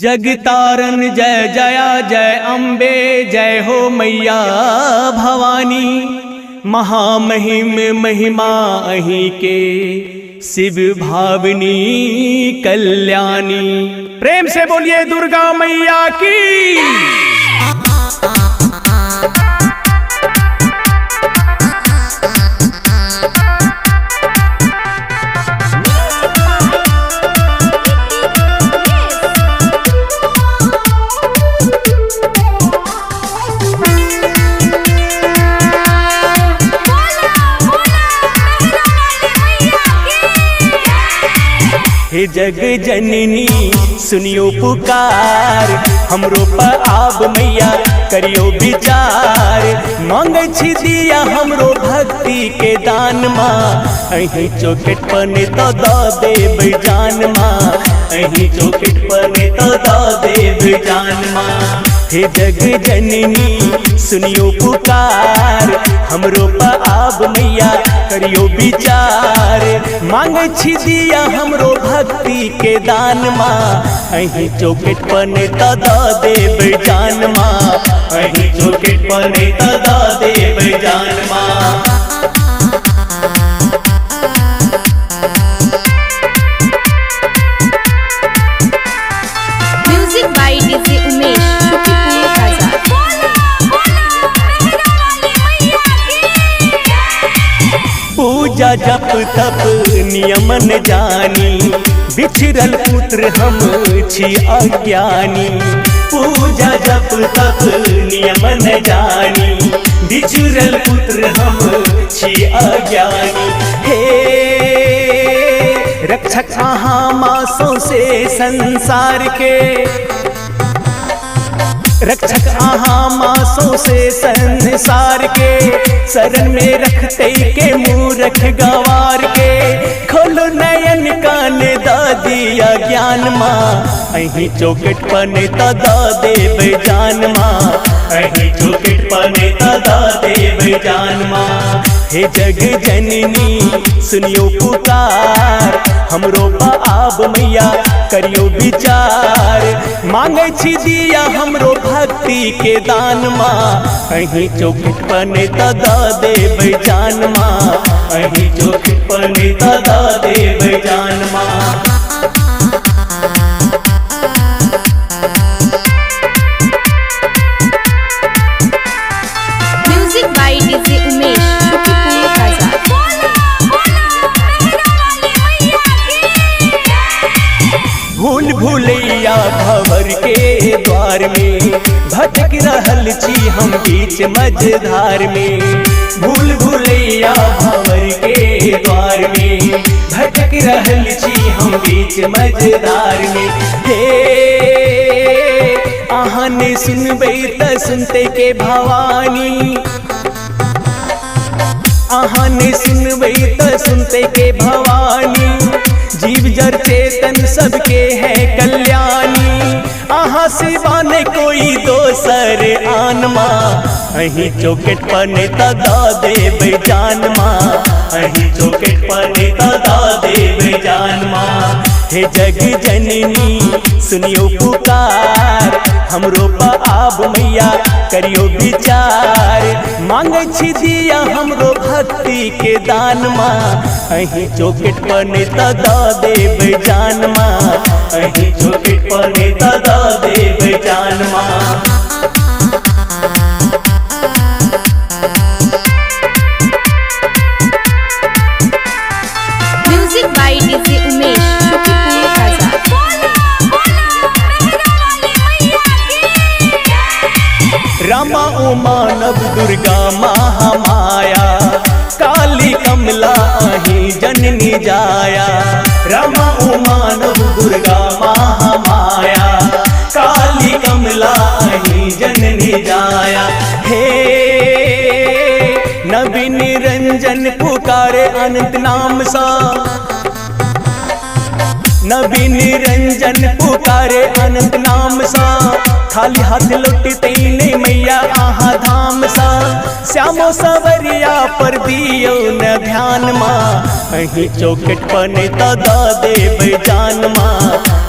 जगतारन जय जया जय अम्बे जय हो मैया भवानी। महामहिम महिमा अहीं के शिव भावनी कल्याणी। प्रेम से बोलिए दुर्गा मैया की। हे जग जननी सुनियो पुकार, हमरो पर आब मैया करियो विचार। मांगे छी दिया हमरो भक्ति के दान माँ, अहीं चौखट पर नेता दा देव जान माँ, अहीं चौखट पर नेता दा देव जान माँ। हे जग जननी सुनियो पुकार, हमरो पर आब मैया करियो विचार। मांगे छी दिया हमरो भक्ति के दान माँ, अहीं चौखट पर नेता दा देव जान माँ, अहीं चौखट पर नेता दा देव जान माँ। म्यूजिक बाय डीजे उमेश, शुक्रिया बाजार। पूजा जप तप नियमन जानी, बिछड़ल पुत्र हम छी अज्ञानी। पूजा जप तप नियमन जानी, बिछड़ल पुत्र हम छी अज्ञानी। हे रक्षक अहाँ मासों से संसार के, रक्षक अहाँ मासों से संसार के। शरण में रखते के मूरख गवार के, खोलो नयन कान दा दिया ज्ञान माँ, अहीं चौखट पर नेता दा देव जान माँ, अहीं चौखट पर नेता दा देव जान माँ। हे जग जननी सुनियो पुकार, हमरो पर आब मैया करियो विचार। मांगे छी दिया हमरो भक्ति के दान माँ, अहीं चौखट पर नेता दा देव जान माँ, अहीं चौखट पर नेता दा देव जान माँ। म्यूजिक बाय डीजे उमेश, शुक्रिया बाजार। भूल भूलैया भंवर के द्वार में, भटक रहल छी हम बीच मझधार में। भूल भूलैया भंवर के द्वार में, भटक रहल छी हम बीच मझधार में। हे अहाँ ने सुनबै त सुनते के भवानी, अहाँ ने सुनबै त सुनते के भवानी। जीव जर चेतन सबके है कल्याणी, अहाँ सिवा ने कोई दोसर आन माँ, अहीं चौखट पर नेता दा देव जान माँ, अहीं चौखट पर नेता दा देव जान माँ। हे जग जननी सुनियो पुकार, हमरो पर आब मैया करियो विचार। मांगे छी दिया हमरो भक्ति के दान माँ, अहीं चौखट पर नेता दा देव जान माँ, अहीं चौखट पर नेता दा देव जान माँ। म्यूजिक बाय डीजे उमेश, शुक्रिया बाजार। रामा उमा नव दुर्गा महामाया, काली कमला अहीं जननी जाया। रामा उमा नव दुर्गा महामाया, काली कमला अहीं जननी जाया। हे नबी निरंजन पुकारे अनंत नाम सा, नवीन निरंजन पुकारे अनंत नाम सा, खाली हाथ लौटते ने मैया आहा धाम सा। श्यामो सवरिया पर दियो न ध्यान माँ, अही चौखट पने दा देव जान माँ,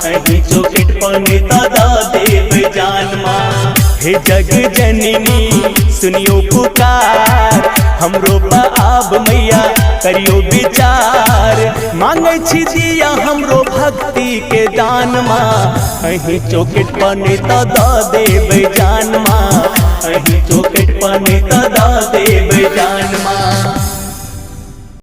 अही चौखट पने दा देव जान माँ। हे जग जननी सुनियो पुकार, हमरो आब मैया करियो विचार। मांगे छी दिया हमरो भक्ति के दान माँ, अही चौखट पने दा देव जान माँ, अही चौखट पने दा